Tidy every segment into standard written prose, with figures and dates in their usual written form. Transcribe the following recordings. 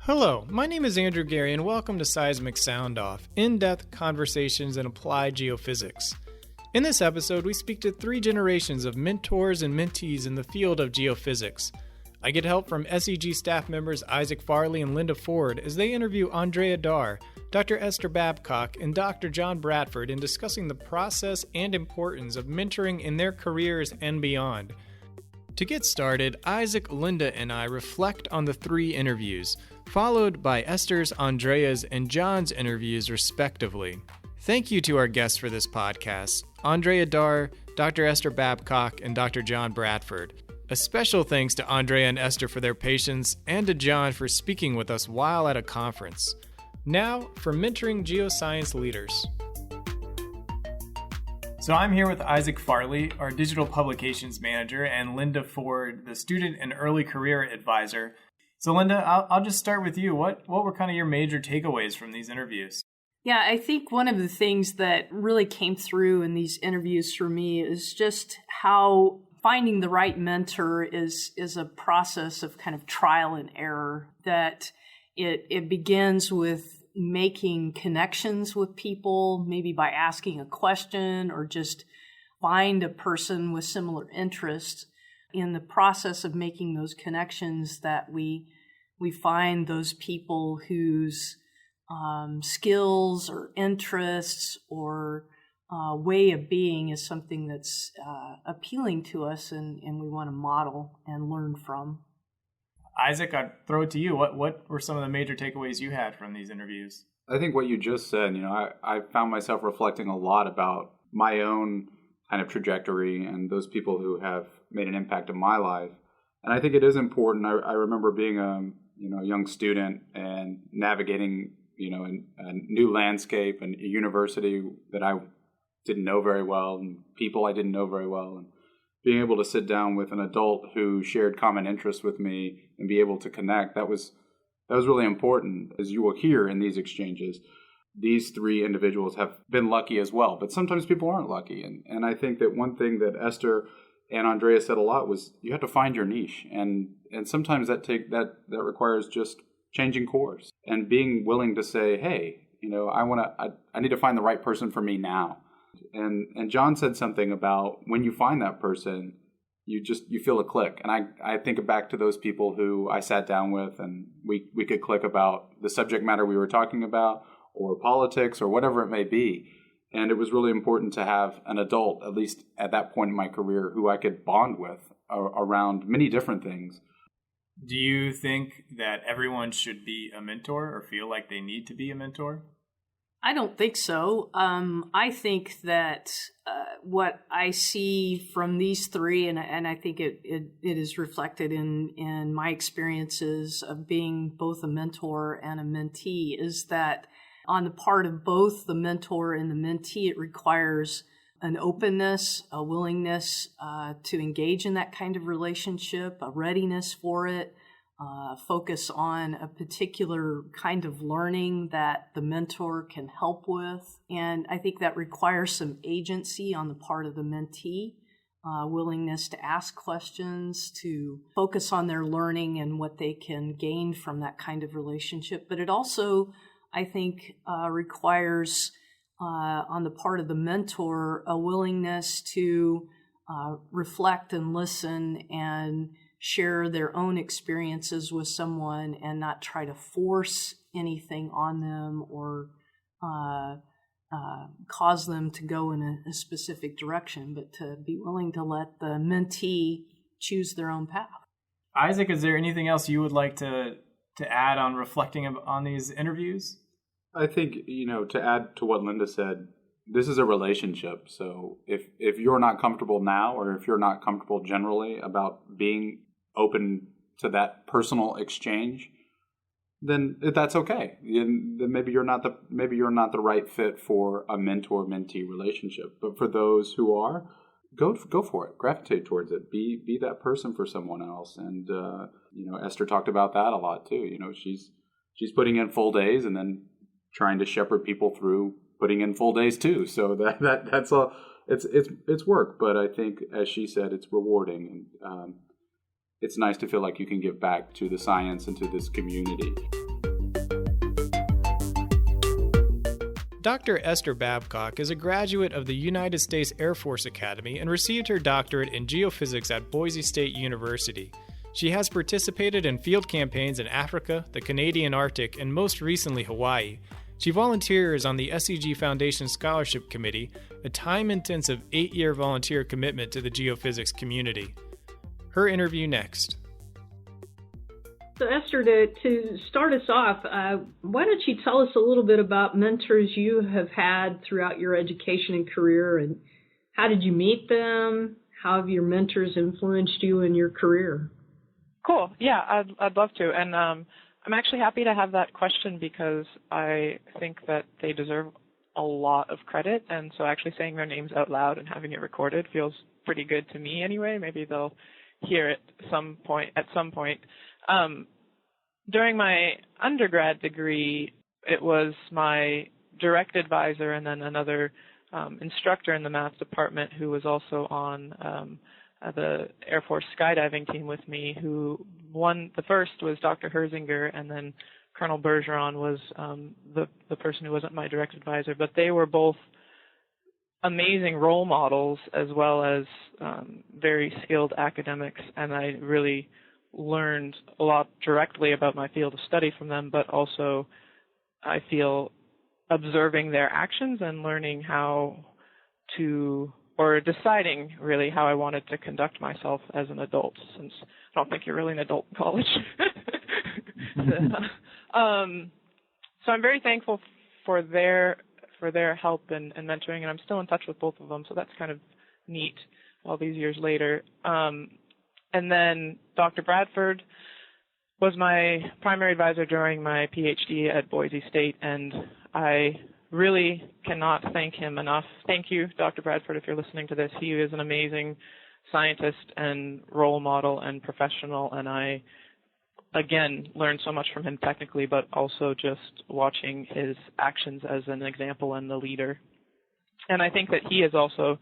Hello, my name is Andrew Gary and welcome to Seismic Sound Off, in-depth conversations in applied geophysics. In this episode, we speak to 3 generations of mentors and mentees in the field of geophysics. I get help from SEG staff members Isaac Farley and Linda Ford as they interview Andréa Darrh, Dr. Esther Babcock, and Dr. John Bradford in discussing the process and importance of mentoring in their careers and beyond. To get started, Isaac, Linda, and I reflect on the 3 interviews, followed by Esther's, Andrea's, and John's interviews respectively. Thank you to our guests for this podcast, Andréa Darrh, Dr. Esther Babcock, and Dr. John Bradford. A special thanks to Andréa and Esther for their patience, and to John for speaking with us while at a conference. Now, for mentoring geoscience leaders. So I'm here with Isaac Farley, our digital publications manager, and Linda Ford, the student and early career advisor. So Linda, I'll just start with you. What were kind of your major takeaways from these interviews? Yeah, I think one of the things that really came through in these interviews for me is just how finding the right mentor is a process of kind of trial and error, that it begins with making connections with people, maybe by asking a question or just find a person with similar interests. In the process of making those connections, that we find those people whose skills or interests or way of being is something that's appealing to us and we want to model and learn from. Isaac, I'd throw it to you. What were some of the major takeaways you had from these interviews? I think what you just said, I found myself reflecting a lot about my own kind of trajectory and those people who have made an impact in my life. And I think it is important. I remember being a young student and navigating, a new landscape and a university that I didn't know very well and people I didn't know very well, and being able to sit down with an adult who shared common interests with me and be able to connect, that was really important. As you will hear in these exchanges, these 3 individuals have been lucky as well, but sometimes people aren't lucky. And I think that one thing that Esther and Andrea said a lot was you have to find your niche. And sometimes that requires just changing course and being willing to say, hey, I need to find the right person for me now. And John said something about when you find that person, you feel a click. And I think back to those people who I sat down with and we could click about the subject matter we were talking about or politics or whatever it may be. And it was really important to have an adult, at least at that point in my career, who I could bond with around many different things. Do you think that everyone should be a mentor or feel like they need to be a mentor? I don't think so. I think that what I see from these 3, and I think it is reflected in my experiences of being both a mentor and a mentee, is that on the part of both the mentor and the mentee, it requires an openness, a willingness to engage in that kind of relationship, a readiness for it, focus on a particular kind of learning that the mentor can help with. And I think that requires some agency on the part of the mentee, willingness to ask questions, to focus on their learning and what they can gain from that kind of relationship. But it also, I think, requires on the part of the mentor a willingness to reflect and listen and share their own experiences with someone and not try to force anything on them or cause them to go in a specific direction, but to be willing to let the mentee choose their own path. Isaac, is there anything else you would like to add on reflecting on these interviews? I think, to add to what Linda said, this is a relationship. So if you're not comfortable now, or if you're not comfortable generally about being open to that personal exchange, then that's okay. Then maybe you're not the right fit for a mentor-mentee relationship. But for those who are, go for it. Gravitate towards it. Be that person for someone else. And Esther talked about that a lot too. She's putting in full days and then trying to shepherd people through putting in full days too. So that's all. It's work, but I think, as she said, it's rewarding, and it's nice to feel like you can give back to the science and to this community. Dr. Esther Babcock is a graduate of the United States Air Force Academy and received her doctorate in geophysics at Boise State University. She has participated in field campaigns in Africa, the Canadian Arctic, and most recently Hawaii. She volunteers on the SEG Foundation Scholarship Committee, a time-intensive 8-year volunteer commitment to the geophysics community. Her interview next. So Esther, to start us off, why don't you tell us a little bit about mentors you have had throughout your education and career, and how did you meet them? How have your mentors influenced you in your career? Cool. Yeah, I'd love to. And I'm actually happy to have that question because I think that they deserve a lot of credit. And so actually saying their names out loud and having it recorded feels pretty good to me anyway. Maybe they'll hear it at some point. During my undergrad degree, it was my direct advisor and then another instructor in the math department who was also on the Air Force skydiving team with me, who the first was Dr. Herzinger, and then Colonel Bergeron was the person who wasn't my direct advisor. But they were both amazing role models as well as very skilled academics, and I really learned a lot directly about my field of study from them, but also I feel observing their actions and learning deciding really how I wanted to conduct myself as an adult, since I don't think you're really an adult in college. So I'm very thankful for their help and mentoring, and I'm still in touch with both of them, so that's kind of neat all these years later. And then Dr. Bradford was my primary advisor during my PhD at Boise State, and I really cannot thank him enough. Thank you, Dr. Bradford, if you're listening to this. He is an amazing scientist and role model and professional, and I, again, learned so much from him technically, but also just watching his actions as an example and the leader. And I think that he has also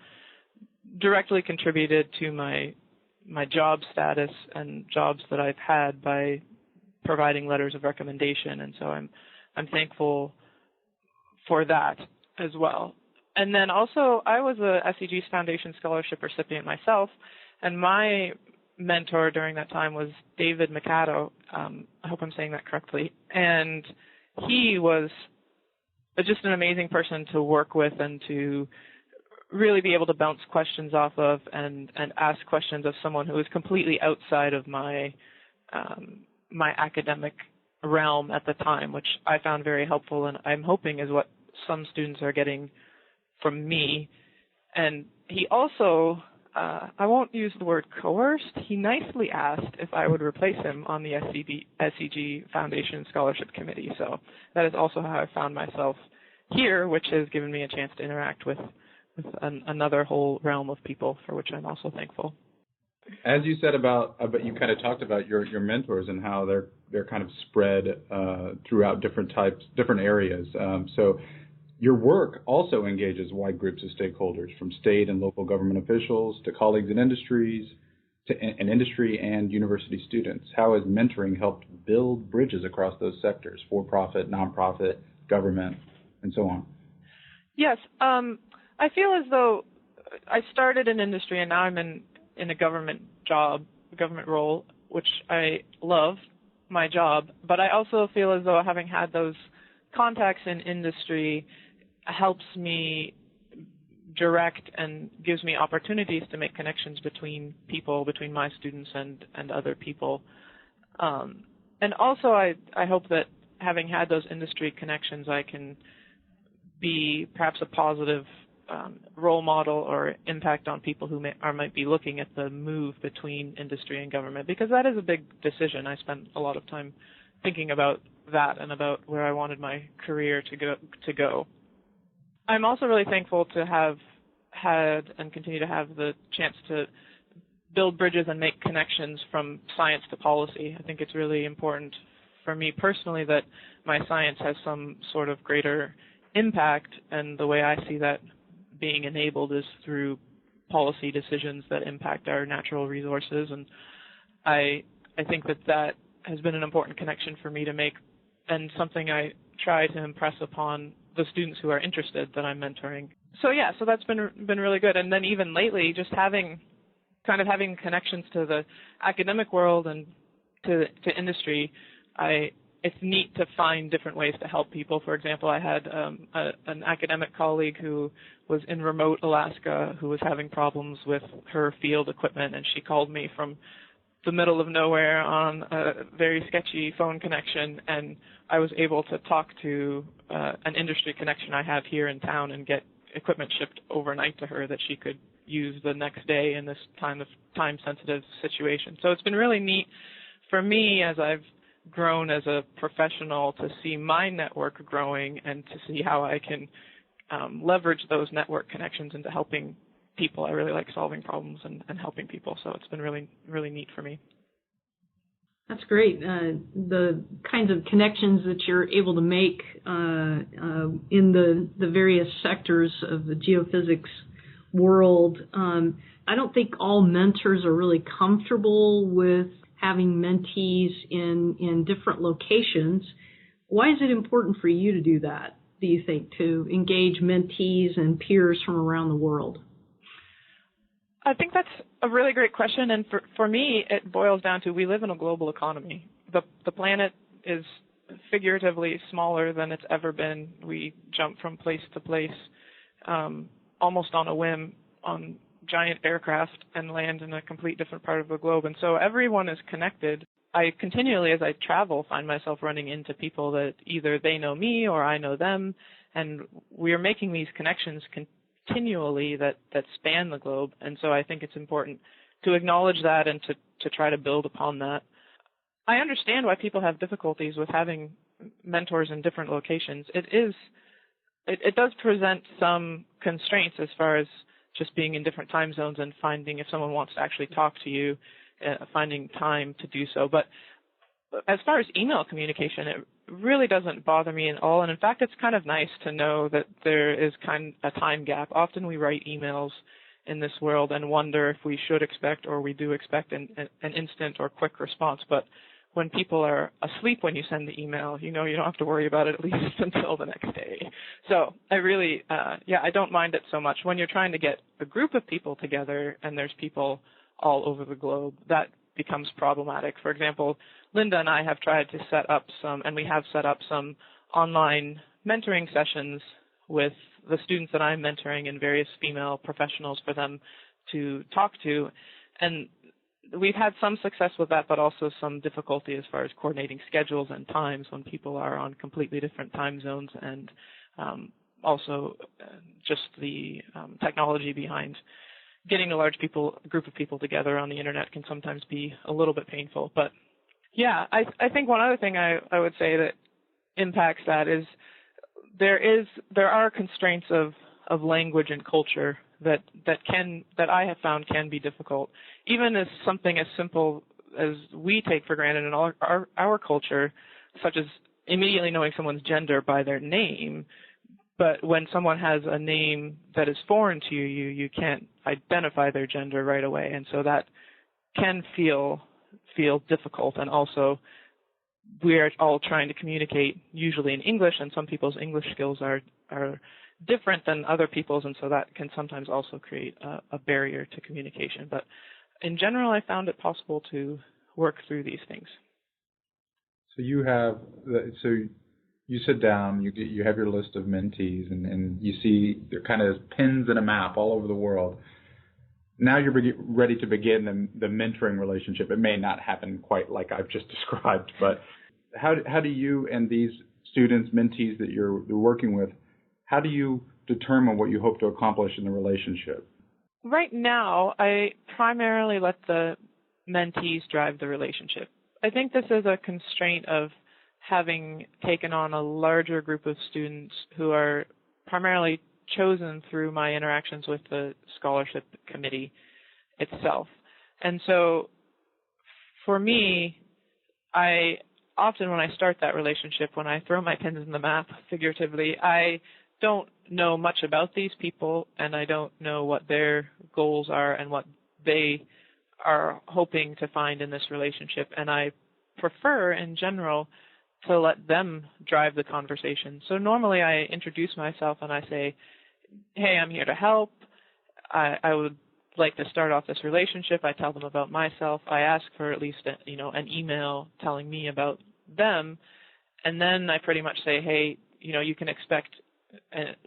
directly contributed to my job status and jobs that I've had by providing letters of recommendation, and so I'm thankful for that as well. And then also I was a SEG Foundation Scholarship recipient myself, and my mentor during that time was David Mikado. I hope I'm saying that correctly. And he was just an amazing person to work with and to really be able to bounce questions off of and ask questions of someone who was completely outside of my academic realm at the time, which I found very helpful, and I'm hoping is what some students are getting from me. And he also, I won't use the word coerced, he nicely asked if I would replace him on the SEG Foundation Scholarship Committee. So that is also how I found myself here, which has given me a chance to interact with another whole realm of people, for which I'm also thankful. As you said about you kind of talked about your mentors and how they're kind of spread throughout different areas. So your work also engages wide groups of stakeholders, from state and local government officials to colleagues in industries to industry and university students. How has mentoring helped build bridges across those sectors, for-profit, nonprofit, government, and so on? Yes. I feel as though I started in industry and now I'm in a government role, which I love my job, but I also feel as though having had those contacts in industry helps me direct and gives me opportunities to make connections between people, between my students and other people. And also I hope that having had those industry connections, I can be perhaps a positive role model or impact on people who might be looking at the move between industry and government, because that is a big decision. I spent a lot of time thinking about that and about where I wanted my career to go. I'm also really thankful to have had and continue to have the chance to build bridges and make connections from science to policy. I think it's really important for me personally that my science has some sort of greater impact, and the way I see that being enabled is through policy decisions that impact our natural resources, and I think that has been an important connection for me to make, and something I try to impress upon the students who are interested that I'm mentoring. So yeah, so that's been really good. And then even lately, just having connections to the academic world and to industry, it's neat to find different ways to help people. For example, I had an academic colleague who was in remote Alaska who was having problems with her field equipment, and she called me from the middle of nowhere on a very sketchy phone connection, and I was able to talk to an industry connection I have here in town and get equipment shipped overnight to her that she could use the next day in this time-sensitive situation. So it's been really neat for me as I've grown as a professional to see my network growing and to see how I can leverage those network connections into helping people. I really like solving problems and helping people, so it's been really, really neat for me. That's great. The kinds of connections that you're able to make in the various sectors of the geophysics world. I don't think all mentors are really comfortable with having mentees in different locations. Why is it important for you to do that, do you think, to engage mentees and peers from around the world? I think that's a really great question, and for me, it boils down to we live in a global economy. The planet is figuratively smaller than it's ever been. We jump from place to place almost on a whim on giant aircraft and land in a complete different part of the globe, and so everyone is connected. I continually, as I travel, find myself running into people that either they know me or I know them, and we are making these connections continually that span the globe, and so I think it's important to acknowledge that and to try to build upon that. I understand why people have difficulties with having mentors in different locations. It does present some constraints as far as just being in different time zones and finding, if someone wants to actually talk to you, finding time to do so. But as far as email communication, it really doesn't bother me at all. And in fact, it's kind of nice to know that there is kind of a time gap. Often we write emails in this world and wonder if we should expect or we do expect an instant or quick response. But when people are asleep when you send the email, you don't have to worry about it at least until the next day. So I really, I don't mind it so much. When you're trying to get a group of people together and there's people all over the globe, that becomes problematic. For example, Linda and I have tried to set up we have set up some online mentoring sessions with the students that I'm mentoring and various female professionals for them to talk to. And we've had some success with that, but also some difficulty as far as coordinating schedules and times when people are on completely different time zones, and also just the technology behind getting a large group of people together on the internet can sometimes be a little bit painful. But yeah, I think one other thing I would say that impacts that is there are constraints of language and culture that I have found can be difficult. Even as something as simple as we take for granted in our culture, such as immediately knowing someone's gender by their name. But when someone has a name that is foreign to you, you can't identify their gender right away, and so that can feel difficult. And also, we are all trying to communicate usually in English, and some people's English skills are different than other people's, and so that can sometimes also create a barrier to communication. But in general, I found it possible to work through these things. So you sit down, you have your list of mentees, and you see they're kind of pins in a map all over the world. Now you're ready to begin the mentoring relationship. It may not happen quite like I've just described, but how do you and these students, mentees that you're working with, how do you determine what you hope to accomplish in the relationship? Right now, I primarily let the mentees drive the relationship. I think this is a constraint of having taken on a larger group of students who are primarily chosen through my interactions with the scholarship committee itself. And so for me, I often when I start that relationship, when I throw my pins in the map figuratively, I don't know much about these people, and I don't know what their goals are and what they are hoping to find in this relationship. And I prefer, in general, to let them drive the conversation. So normally I introduce myself and I say, hey, I'm here to help. I would like to start off this relationship. I tell them about myself. I ask for at least an email telling me about them. And then I pretty much say, hey, you can expect,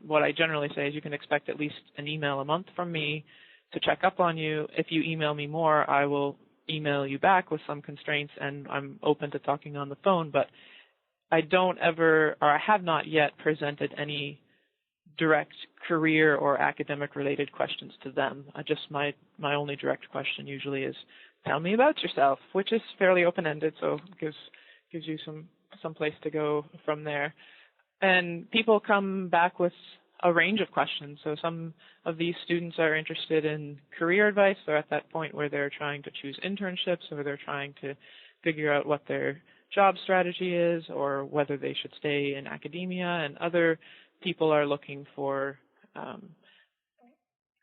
what I generally say is you can expect at least an email a month from me to check up on you. If you email me more, I will email you back with some constraints, and I'm open to talking on the phone. But I have not yet presented any direct career or academic related questions to them. My only direct question usually is, tell me about yourself, which is fairly open-ended, so gives you some place to go from there. And people come back with a range of questions. So some of these students are interested in career advice. They're at that point where they're trying to choose internships, or they're trying to figure out what their job strategy is, or whether they should stay in academia. And other people are looking for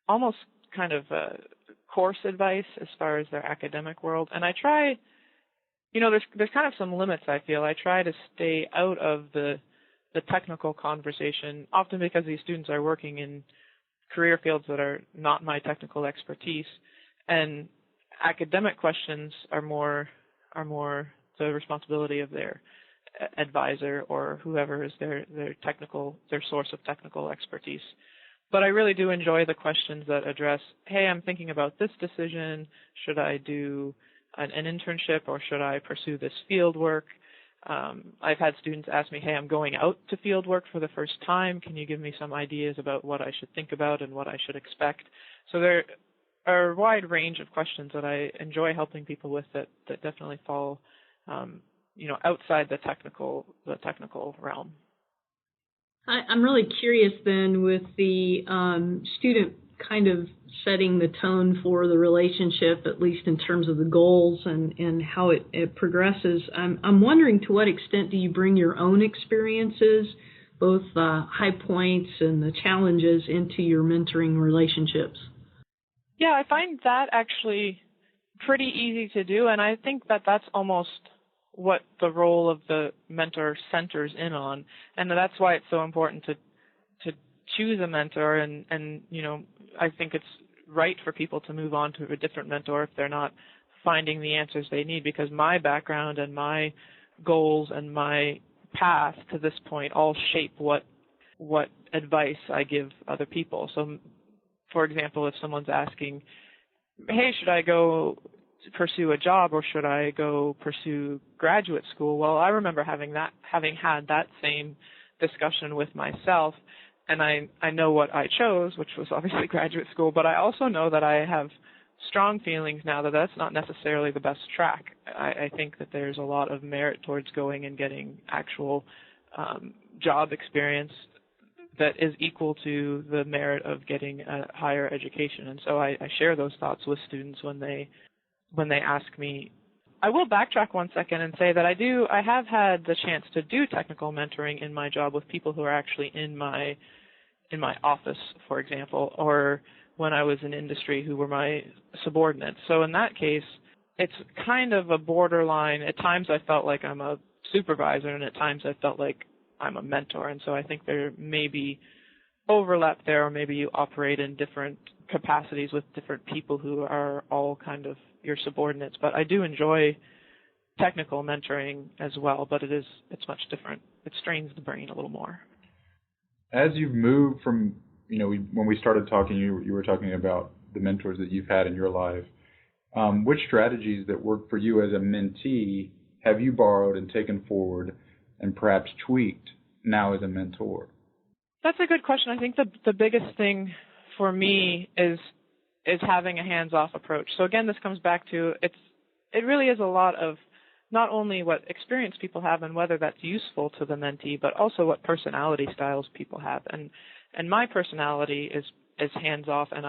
almost kind of course advice as far as their academic world. And I try, there's kind of some limits, I feel. I try to stay out of the technical conversation, often because these students are working in career fields that are not my technical expertise, and academic questions are more the responsibility of their advisor or whoever is their source of technical expertise. But I really do enjoy the questions that address, hey, I'm thinking about this decision. Should I do an internship, or should I pursue this field work? I've had students ask me, hey, I'm going out to field work for the first time. Can you give me some ideas about what I should think about and what I should expect? So there are a wide range of questions that I enjoy helping people with that definitely fall, outside the technical realm. I'm really curious then, with the student kind of setting the tone for the relationship, at least in terms of the goals and how it progresses. I'm wondering, to what extent do you bring your own experiences, both high points and the challenges, into your mentoring relationships? Yeah, I find that actually pretty easy to do, and I think that's almost what the role of the mentor centers in on, and that's why it's so important to choose a mentor, and I think it's right for people to move on to a different mentor if they're not finding the answers they need, because my background and my goals and my path to this point all shape what advice I give other people. So, for example, if someone's asking, hey, should I go pursue a job or should I go pursue graduate school? Well, I remember having had that same discussion with myself, and I know what I chose, which was obviously graduate school, but I also know that I have strong feelings now that that's not necessarily the best track. I think that there's a lot of merit towards going and getting actual job experience that is equal to the merit of getting a higher education. And so I share those thoughts with students when they ask me. I will backtrack one second and say that I have had the chance to do technical mentoring in my job with people who are actually in my office, for example, or when I was in industry who were my subordinates. So in that case, it's kind of a borderline. At times I felt like I'm a supervisor, and at times I felt like I'm a mentor. And so I think there may be overlap there, or maybe you operate in different capacities with different people who are all kind of your subordinates. But I do enjoy technical mentoring as well, but it's much different. It strains the brain a little more. As you've moved from, when we started talking, you were talking about the mentors that you've had in your life. Which strategies that work for you as a mentee have you borrowed and taken forward and perhaps tweaked now as a mentor? That's a good question. I think the biggest thing for me is having a hands-off approach. So again, this comes back to it really is a lot of not only what experience people have and whether that's useful to the mentee, but also what personality styles people have. And my personality is hands-off, and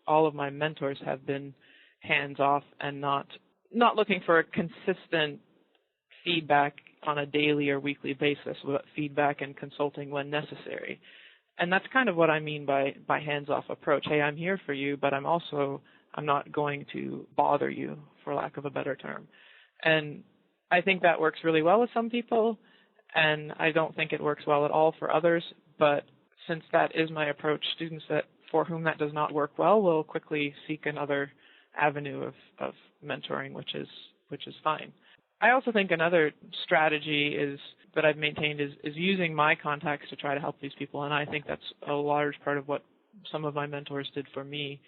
all of my mentors have been hands-off and not looking for a consistent feedback on a daily or weekly basis, but feedback and consulting when necessary. And that's kind of what I mean by hands-off approach. Hey, I'm here for you, but I'm not going to bother you, for lack of a better term. And I think that works really well with some people. and I don't think it works well at all for others. But since that is my approach, students that for whom that does not work well will quickly seek another avenue of mentoring, which is fine. I also think another strategy that I've maintained is using my contacts to try to help these people, and I think that's a large part of what some of my mentors did for me,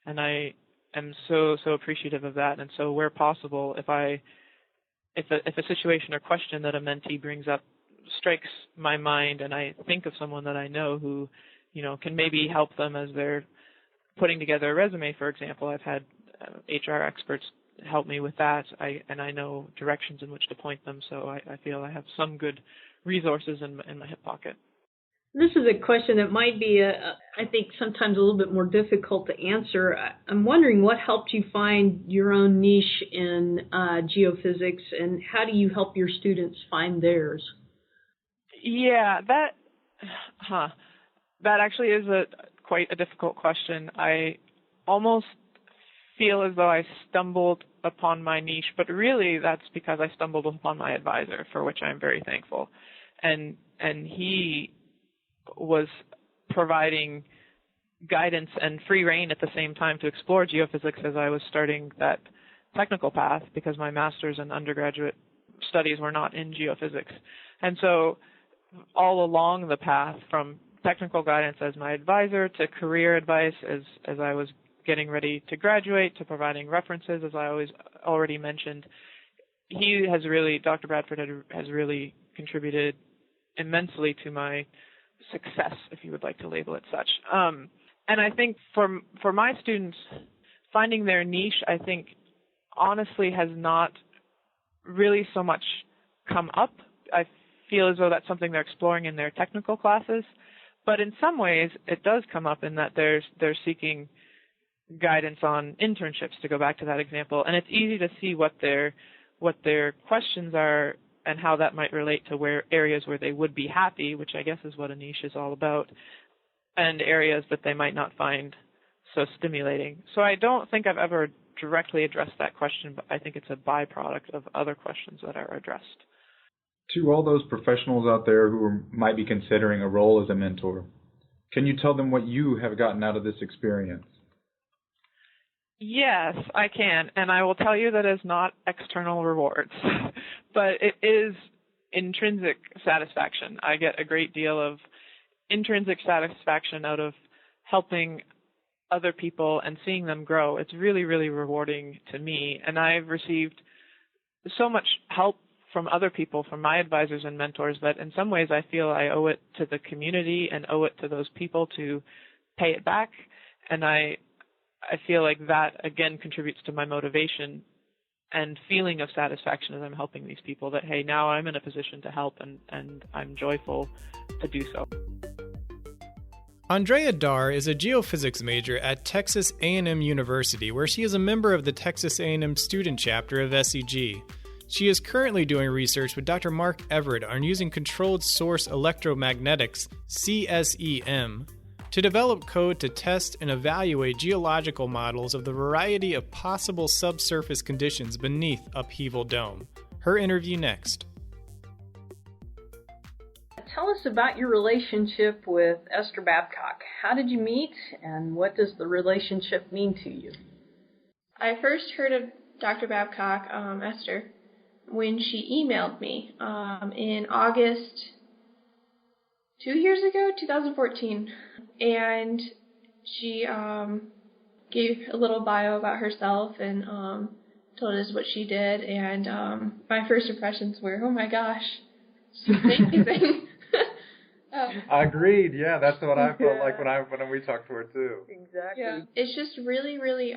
and I am so appreciative of that. And so where possible, if a situation or question that a mentee brings up strikes my mind, and I think of someone that I know who, can maybe help them as they're putting together a resume, for example. I've had HR experts help me with that, and I know directions in which to point them, so I feel I have some good resources in my hip pocket. This is a question that might be, I think, sometimes a little bit more difficult to answer. I'm wondering what helped you find your own niche in geophysics, and how do you help your students find theirs? Yeah, that actually is quite a difficult question. I almost feel as though I stumbled upon my niche, but really that's because I stumbled upon my advisor, for which I'm very thankful. And he was providing guidance and free rein at the same time to explore geophysics as I was starting that technical path, because my master's and undergraduate studies were not in geophysics. And so all along the path, from technical guidance as my advisor to career advice as I was getting ready to graduate, to providing references, as I already mentioned, Dr. Bradford has really contributed immensely to my success, if you would like to label it such. And I think for my students, finding their niche, I think, honestly has not really so much come up. I feel as though that's something they're exploring in their technical classes, but in some ways it does come up in that they're seeking guidance on internships, to go back to that example, and it's easy to see what their questions are and how that might relate to areas where they would be happy, which I guess is what a niche is all about, and areas that they might not find so stimulating. So I don't think I've ever directly addressed that question, but I think it's a byproduct of other questions that are addressed. To all those professionals out there who might be considering a role as a mentor, can you tell them what you have gotten out of this experience? Yes, I can, and I will tell you that it's not external rewards, but it is intrinsic satisfaction. I get a great deal of intrinsic satisfaction out of helping other people and seeing them grow. It's really, really rewarding to me, and I've received so much help from other people, from my advisors and mentors, that in some ways I feel I owe it to the community and owe it to those people to pay it back, and I feel like that, again, contributes to my motivation and feeling of satisfaction as I'm helping these people, that, hey, now I'm in a position to help, and I'm joyful to do so. Andréa Darrh is a geophysics major at Texas A&M University, where she is a member of the Texas A&M student chapter of SEG. She is currently doing research with Dr. Mark Everett on using controlled source electromagnetics, CSEM, to develop code to test and evaluate geological models of the variety of possible subsurface conditions beneath Upheaval Dome. Her interview next. Tell us about your relationship with Esther Babcock. How did you meet, and what does the relationship mean to you? I first heard of Dr. Babcock, Esther, when she emailed me in August 2 years ago, 2014, and she gave a little bio about herself and told us what she did, and my first impressions were, oh my gosh, she's amazing. Agreed. Yeah, that's what I felt like when we talked to her too. Exactly. Yeah, it's just really, really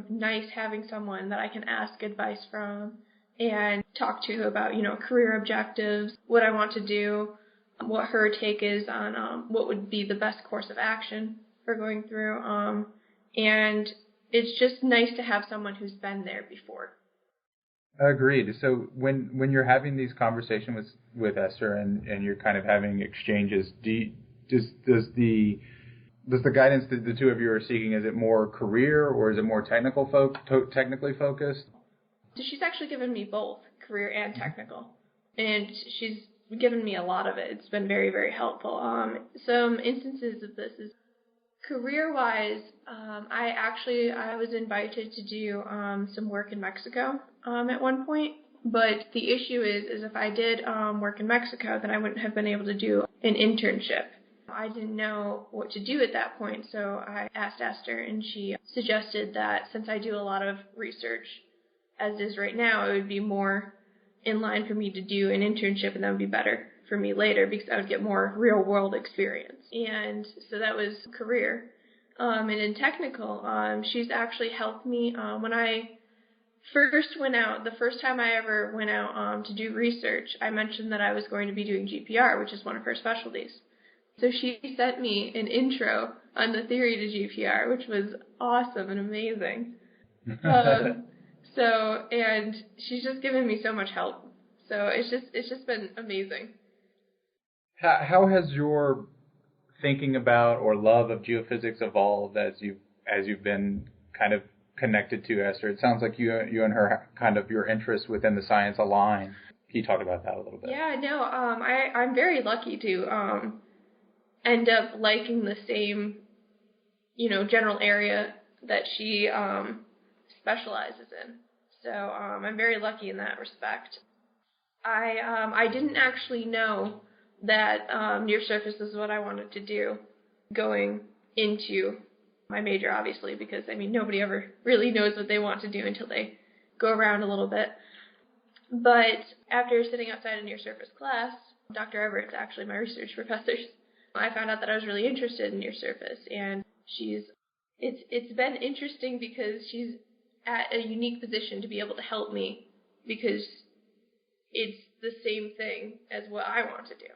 nice having someone that I can ask advice from and talk to about, career objectives, what I want to do, what her take is on what would be the best course of action for going through. And it's just nice to have someone who's been there before. Agreed. So when you're having these conversations with Esther and you're kind of having exchanges, does the guidance that the two of you are seeking, is it more career or is it more technically focused? So she's actually given me both career and technical, and she's given me a lot of it. It's been very, very helpful. Some instances of this is career-wise. I was invited to do some work in Mexico at one point. But the issue is if I did work in Mexico, then I wouldn't have been able to do an internship. I didn't know what to do at that point, so I asked Esther, and she suggested that since I do a lot of research as is right now, it would be more in line for me to do an internship, and that would be better for me later because I would get more real-world experience. And so that was career. And in technical, she's actually helped me when I first went out. The first time I ever went out to do research, I mentioned that I was going to be doing GPR, which is one of her specialties. So she sent me an intro on the theory to GPR, which was awesome and amazing. And she's just given me so much help. So it's just been amazing. How has your thinking about or love of geophysics evolved as you've been kind of connected to Esther? It sounds like you and her kind of your interests within the science align. Can you talk about that a little bit? Yeah, no, I'm very lucky to end up liking the same, general area that she specializes in. So I'm very lucky in that respect. I didn't actually know that near surface is what I wanted to do going into my major, obviously, because nobody ever really knows what they want to do until they go around a little bit. But after sitting outside a near surface class, Dr. Everett's actually my research professor, I found out that I was really interested in near surface, and it's been interesting because she's at a unique position to be able to help me because it's the same thing as what I want to do.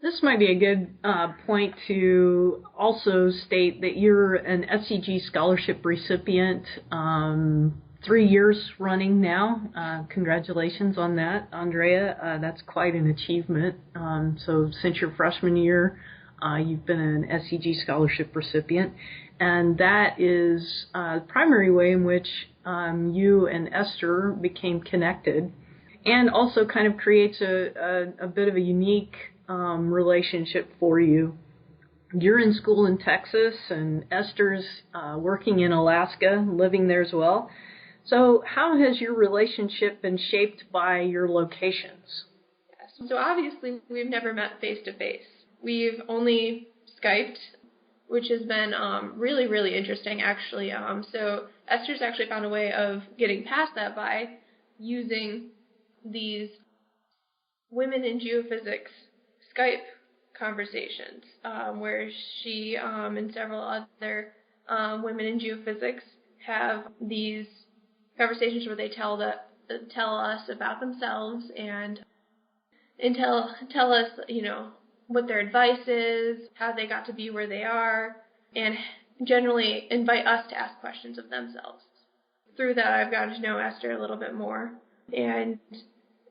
This might be a good point to also state that you're an SCG scholarship recipient, 3 years running now. Congratulations on that, Andrea. That's quite an achievement. So since your freshman year, you've been an SCG scholarship recipient. And that is the primary way in which you and Esther became connected, and also kind of creates a bit of a unique relationship for you. You're in school in Texas, and Esther's working in Alaska, living there as well. So how has your relationship been shaped by your locations? Yes. So obviously we've never met face-to-face. We've only Skyped, which has been really, really interesting, actually. So Esther's actually found a way of getting past that by using these women in geophysics Skype conversations, where she and several other women in geophysics have these conversations where they tell us about themselves and tell us, what their advice is, how they got to be where they are, and generally invite us to ask questions of themselves. Through that, I've gotten to know Esther a little bit more, and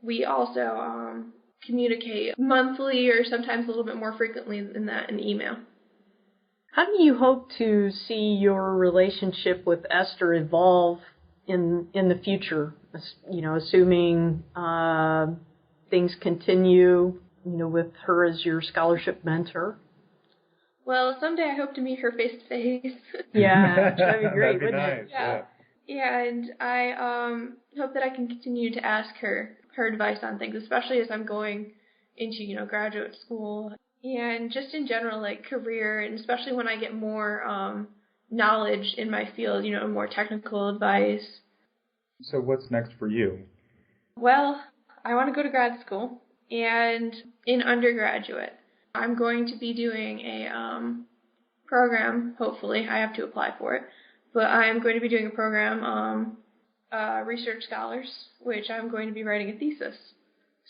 we also communicate monthly or sometimes a little bit more frequently than that in email. How do you hope to see your relationship with Esther evolve in the future? Assuming things continue, with her as your scholarship mentor. Well, someday I hope to meet her face to face. Yeah, that'd be great, that'd be wouldn't nice. it? Yeah, and I hope that I can continue to ask her advice on things, especially as I'm going into, graduate school, and just in general, like career, and especially when I get more knowledge in my field, more technical advice. So what's next for you? Well, I want to go to grad school, and in undergraduate, I'm going to be doing a program, hopefully. I have to apply for it, but I'm going to be doing a program, Research Scholars, which I'm going to be writing a thesis,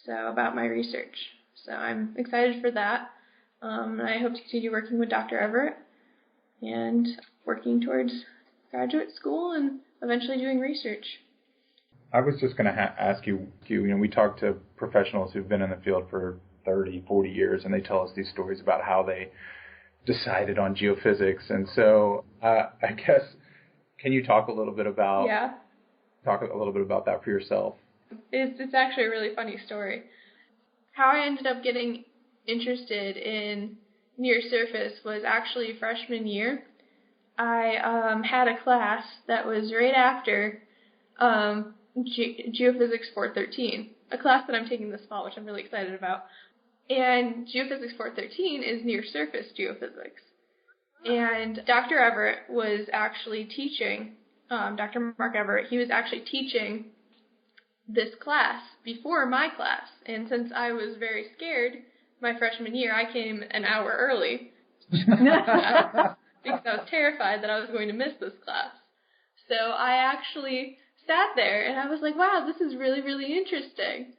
so about my research. So I'm excited for that. And I hope to continue working with Dr. Everett and working towards graduate school and eventually doing research. I was just going to ask you, we talk to professionals who've been in the field for 30, 40 years, and they tell us these stories about how they decided on geophysics. And so I guess, can you talk a little bit about that for yourself? It's actually a really funny story. how I ended up getting interested in near surface was actually freshman year. I had a class that was right after Geophysics 413, a class that I'm taking this fall, which I'm really excited about. And Geophysics 413 is near surface geophysics. And Dr. Everett was actually teaching, Dr. Mark Everett, he was actually teaching this class before my class. And since I was very scared my freshman year, I came an hour early because I was terrified that I was going to miss this class. So I actually sat there and I was like, wow, this is really, really interesting.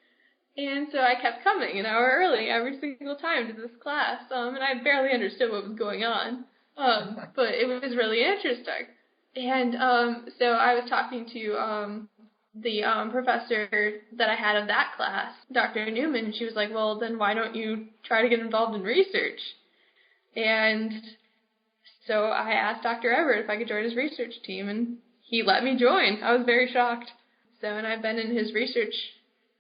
And so I kept coming an hour early every single time to this class, and I barely understood what was going on, but it was really interesting. And so I was talking to the professor that I had of that class, Dr. Newman, and she was like, well, then why don't you try to get involved in research? And so I asked Dr. Everett if I could join his research team, and he let me join. I was very shocked. So, and I've been in his research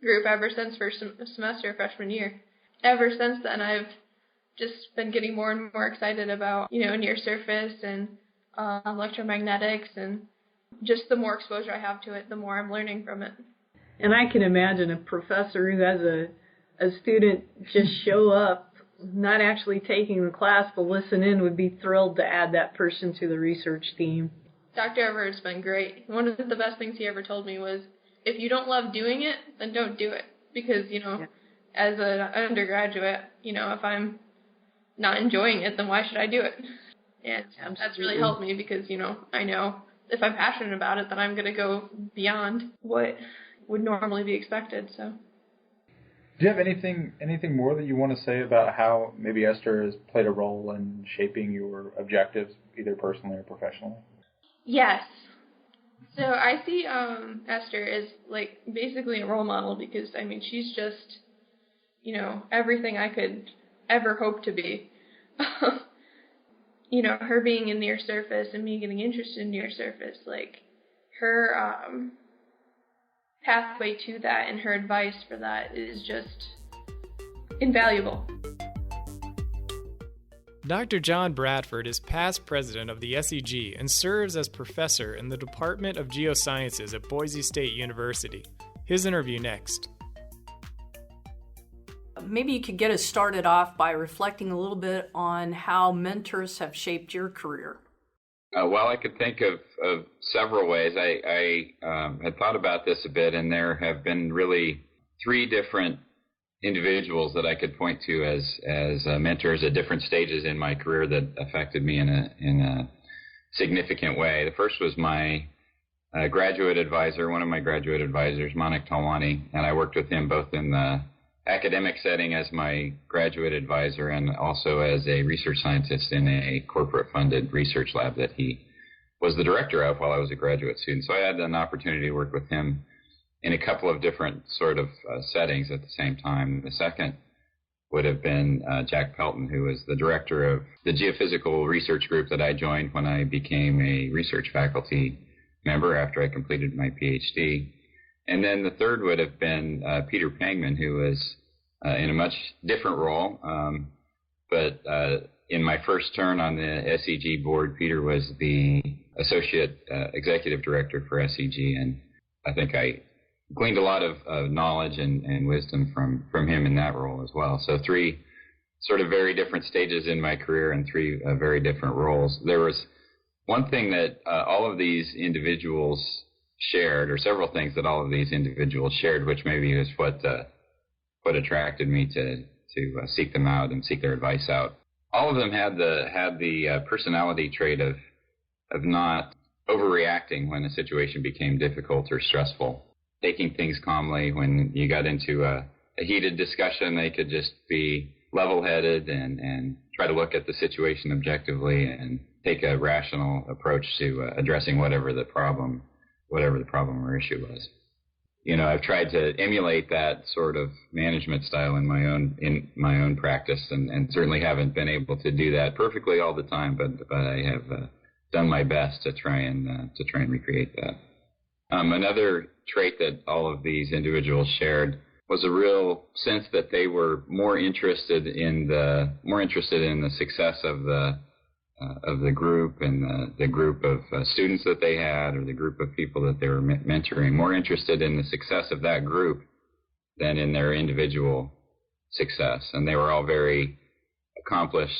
group ever since first semester of freshman year. Ever since then, I've just been getting more and more excited about, near surface and electromagnetics, and just the more exposure I have to it, the more I'm learning from it. And I can imagine a professor who has a student just show up, not actually taking the class, but listen in, would be thrilled to add that person to the research team. Dr. Everett's been great. One of the best things he ever told me was, if you don't love doing it, then don't do it. Because, as an undergraduate, if I'm not enjoying it, then why should I do it? And that's really helped me because, I know if I'm passionate about it, then I'm going to go beyond what would normally be expected. So, do you have anything more that you want to say about how maybe Esther has played a role in shaping your objectives, either personally or professionally? Yes. So I see Esther as basically a role model because she's just everything I could ever hope to be. Her being in near surface and me getting interested in near surface, her pathway to that and her advice for that is just invaluable. Dr. John Bradford is past president of the SEG and serves as professor in the Department of Geosciences at Boise State University. His interview next. Maybe you could get us started off by reflecting a little bit on how mentors have shaped your career. Well, I could think of several ways. I had thought about this a bit, and there have been really three different individuals that I could point to as mentors at different stages in my career that affected me in a significant way. The first was my graduate advisor, one of my graduate advisors, Manik Talwani, and I worked with him both in the academic setting as my graduate advisor and also as a research scientist in a corporate-funded research lab that he was the director of while I was a graduate student. So I had an opportunity to work with him in a couple of different sort of settings at the same time. The second would have been Jack Pelton, who was the director of the geophysical research group that I joined when I became a research faculty member after I completed my PhD. And then the third would have been Peter Pangman, who was in a much different role. But in my first turn on the SEG board, Peter was the associate executive director for SEG, and I think I gleaned a lot of knowledge and wisdom from him in that role as well. So three sort of very different stages in my career and three very different roles. There was one thing that all of these individuals shared, or several things that all of these individuals shared, which maybe is what attracted me to seek them out and seek their advice out. All of them had the personality trait of not overreacting when a situation became difficult or stressful. Taking things calmly. When you got into a heated discussion, they could just be level-headed and try to look at the situation objectively and take a rational approach to addressing whatever the problem or issue was. I've tried to emulate that sort of management style in my own practice, and certainly haven't been able to do that perfectly all the time, but I have done my best to try and recreate that. Another trait that all of these individuals shared was a real sense that they were more interested in the success of the group and the group of students that they had, or the group of people that they were mentoring, more interested in the success of that group than in their individual success. And they were all very accomplished,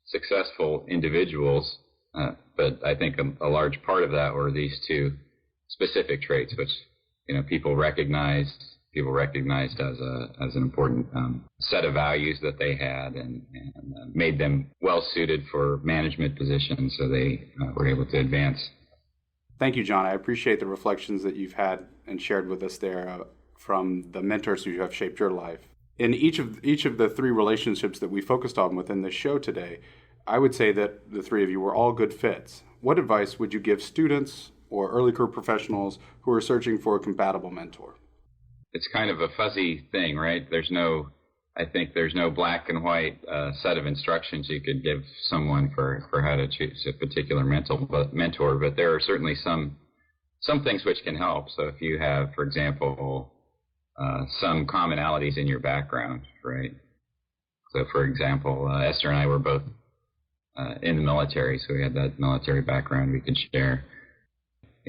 successful individuals, but I think a large part of that were these two specific traits, which people recognized as an important set of values that they had, and made them well suited for management positions, so they were able to advance. Thank you, John. I appreciate the reflections that you've had and shared with us there from the mentors who have shaped your life. In each of the three relationships that we focused on within this show today, I would say that the three of you were all good fits. What advice would you give students or early career professionals who are searching for a compatible mentor? It's kind of a fuzzy thing, right? I think there's no black and white set of instructions you could give someone for how to choose a particular mentor, but there are certainly some things which can help. So if you have, for example, some commonalities in your background, right? So for example, Esther and I were both in the military, so we had that military background we could share.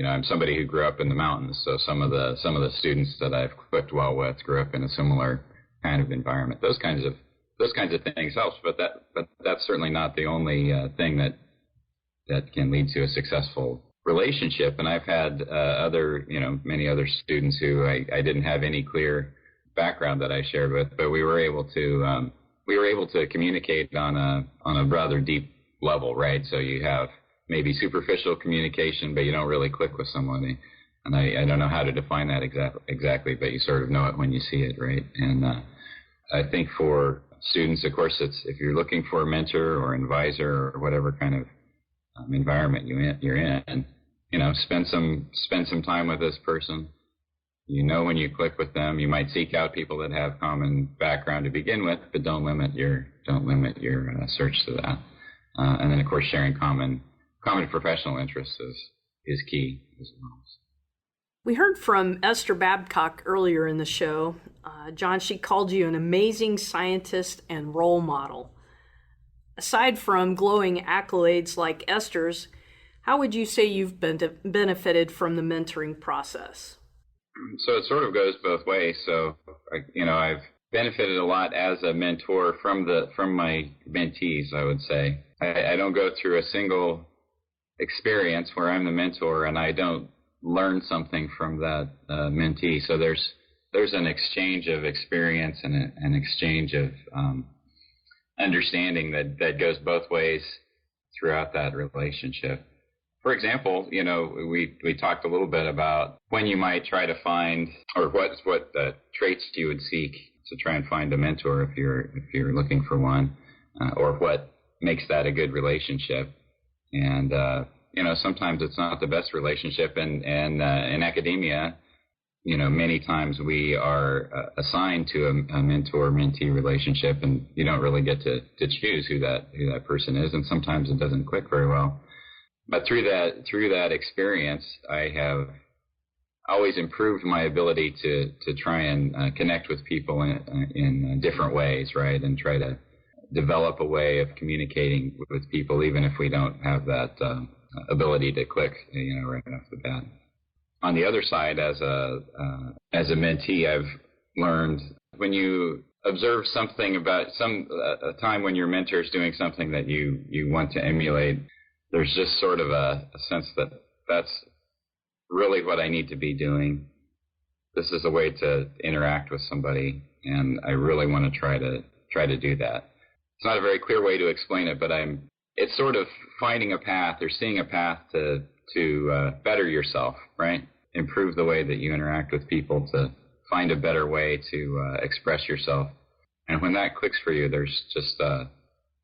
I'm somebody who grew up in the mountains, so some of the students that I've clicked well with grew up in a similar kind of environment. Those kinds of things helps, but that's certainly not the only thing that can lead to a successful relationship. And I've had many other students who I didn't have any clear background that I shared with, but we were able to communicate on a rather deep level, right? So you have maybe superficial communication, but you don't really click with somebody. And I don't know how to define that exactly, but you sort of know it when you see it, right? And I think for students, of course, if you're looking for a mentor or an advisor or whatever kind of environment you're in, spend some time with this person. When you click with them, you might seek out people that have common background to begin with, but don't limit your search to that. And then, of course, sharing common professional interests is key as well. We heard from Esther Babcock earlier in the show. John, she called you an amazing scientist and role model. Aside from glowing accolades like Esther's, how would you say you've benefited from the mentoring process? So it sort of goes both ways. So, I've benefited a lot as a mentor from my mentees, I would say. I don't go through a single experience where I'm the mentor and I don't learn something from that mentee. So there's an exchange of experience and an exchange of understanding that goes both ways throughout that relationship. For example, we talked a little bit about when you might try to find, or what traits you would seek to try and find a mentor if you're looking for one, or what makes that a good relationship. And sometimes it's not the best relationship, and in academia, many times we are assigned to a mentor-mentee relationship, and you don't really get to choose who that person is, and sometimes it doesn't click very well. But through that experience, I have always improved my ability to try and connect with people in different ways, right? And try to develop a way of communicating with people, even if we don't have that ability to click, right off the bat. On the other side, as a mentee, I've learned when you observe something about a time when your mentor is doing something that you want to emulate, there's just sort of a sense that that's really what I need to be doing. This is a way to interact with somebody, and I really want to try to do that. It's not a very clear way to explain it, but it's sort of finding a path or seeing a path to better yourself, right? Improve the way that you interact with people, to find a better way to express yourself. And when that clicks for you, there's just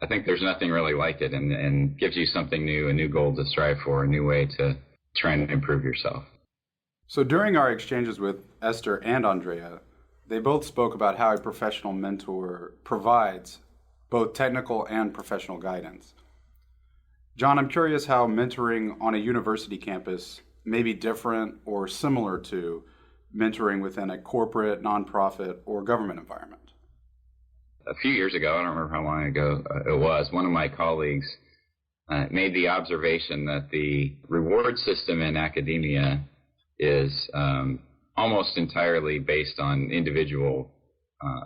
I think there's nothing really like it, and gives you something new, a new goal to strive for, a new way to try and improve yourself. So during our exchanges with Esther and Andrea, they both spoke about how a professional mentor provides both technical and professional guidance. John, I'm curious how mentoring on a university campus may be different or similar to mentoring within a corporate, nonprofit, or government environment? A few years ago, I don't remember how long ago it was, one of my colleagues made the observation that the reward system in academia is almost entirely based on individual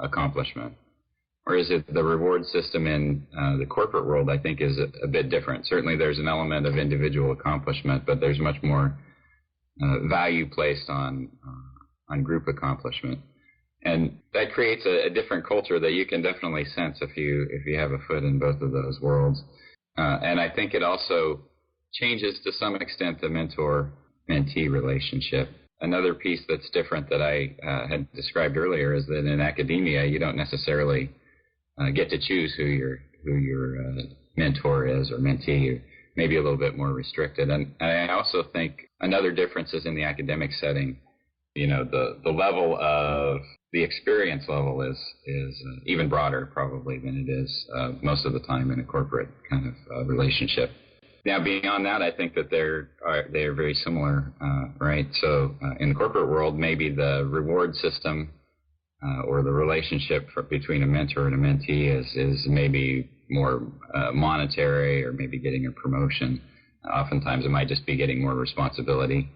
accomplishment. Whereas the reward system in the corporate world, I think, is a bit different. Certainly there's an element of individual accomplishment, but there's much more value placed on group accomplishment. And that creates a different culture that you can definitely sense if you have a foot in both of those worlds. And I think it also changes to some extent the mentor-mentee relationship. Another piece that's different that I had described earlier is that in academia, you don't necessarily get to choose who your mentor is or mentee. You're maybe a little bit more restricted. And I also think another difference is in the academic setting. You know, the level of the experience level is even broader probably than it is most of the time in a corporate kind of relationship. Now, beyond that, I think that they're very similar, right? So in the corporate world, maybe the reward system or the relationship between a mentor and a mentee is maybe more monetary, or maybe getting a promotion. Oftentimes, it might just be getting more responsibility.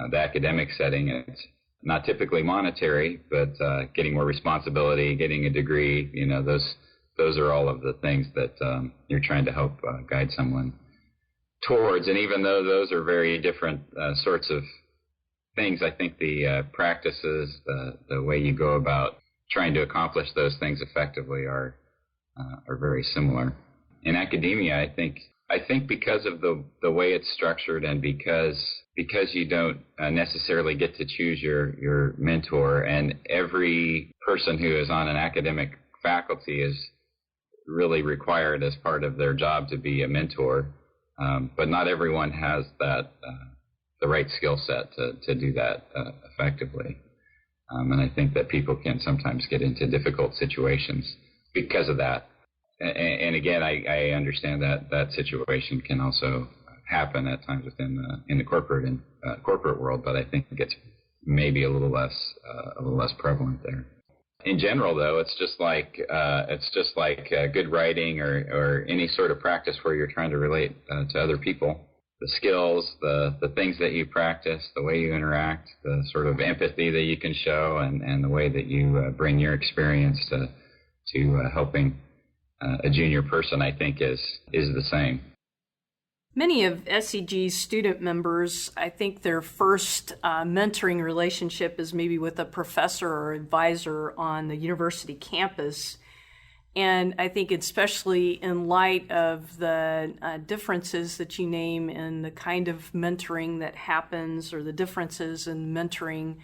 The academic setting, it's not typically monetary, but getting more responsibility, getting a degree, you know, those are all of the things that you're trying to help guide someone towards. And even though those are very different sorts of things, I think the practices, the way you go about trying to accomplish those things effectively are very similar. In academia, I think because of the way it's structured, and because you don't necessarily get to choose your mentor, and every person who is on an academic faculty is really required as part of their job to be a mentor, but not everyone has the right skill set to do that effectively. And I think that people can sometimes get into difficult situations because of that. And again, I understand that situation can also happen at times within the corporate world, but I think it's maybe a little less prevalent there. In general, though, it's just like good writing or any sort of practice where you're trying to relate to other people. The skills, the things that you practice, the way you interact, the sort of empathy that you can show, and the way that you bring your experience to helping a junior person, I think is the same. Many of SEG's student members, I think their first mentoring relationship is maybe with a professor or advisor on the university campus. And I think especially in light of the differences that you name in the kind of mentoring that happens, or the differences in mentoring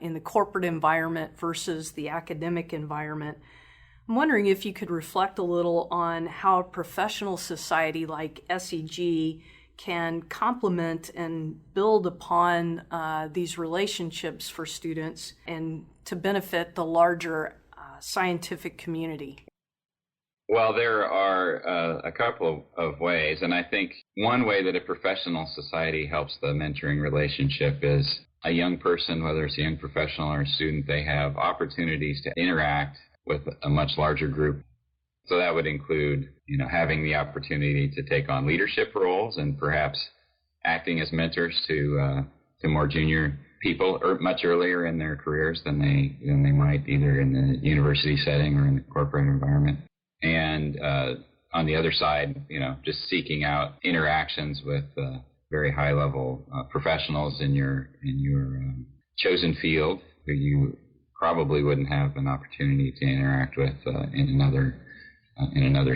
in the corporate environment versus the academic environment, I'm wondering if you could reflect a little on how a professional society like SEG can complement and build upon these relationships for students and to benefit the larger scientific community. Well, there are a couple of ways, and I think one way that a professional society helps the mentoring relationship is a young person, whether it's a young professional or a student, they have opportunities to interact with a much larger group. So that would include, having the opportunity to take on leadership roles and perhaps acting as mentors to more junior people much earlier in their careers than they might either in the university setting or in the corporate environment. And on the other side, just seeking out interactions with very high level professionals in your chosen field who you probably wouldn't have an opportunity to interact with in another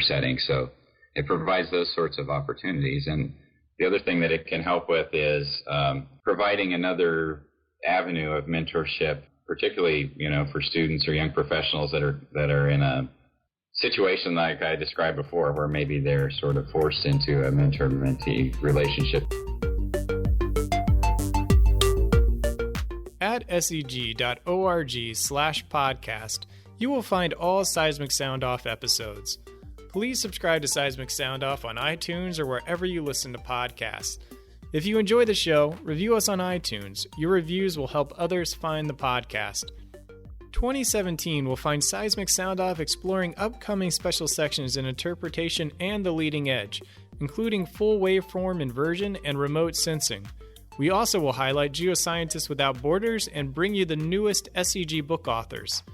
setting. So it provides those sorts of opportunities. And the other thing that it can help with is providing another avenue of mentorship, particularly for students or young professionals that are in a situation like I described before, where maybe they're sort of forced into a mentor-mentee relationship. At seg.org/podcast, you will find all Seismic Sound Off episodes. Please subscribe to Seismic Sound Off on iTunes or wherever you listen to podcasts. If you enjoy the show, review us on iTunes. Your reviews will help others find the podcast. 2017 will find Seismic Sound Off exploring upcoming special sections in interpretation and the leading edge, including full waveform inversion and remote sensing. We also will highlight Geoscientists Without Borders and bring you the newest SEG book authors.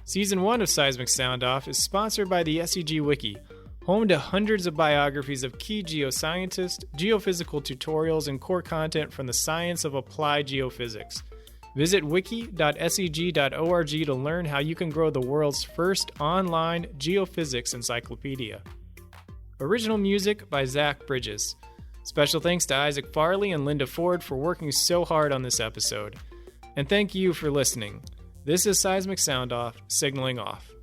Season 1 of Seismic Sound Off is sponsored by the SEG Wiki, home to hundreds of biographies of key geoscientists, geophysical tutorials, and core content from the science of applied geophysics. Visit wiki.seg.org to learn how you can grow the world's first online geophysics encyclopedia. Original music by Zach Bridges. Special thanks to Isaac Farley and Linda Ford for working so hard on this episode. And thank you for listening. This is Seismic Sound Off, signaling off.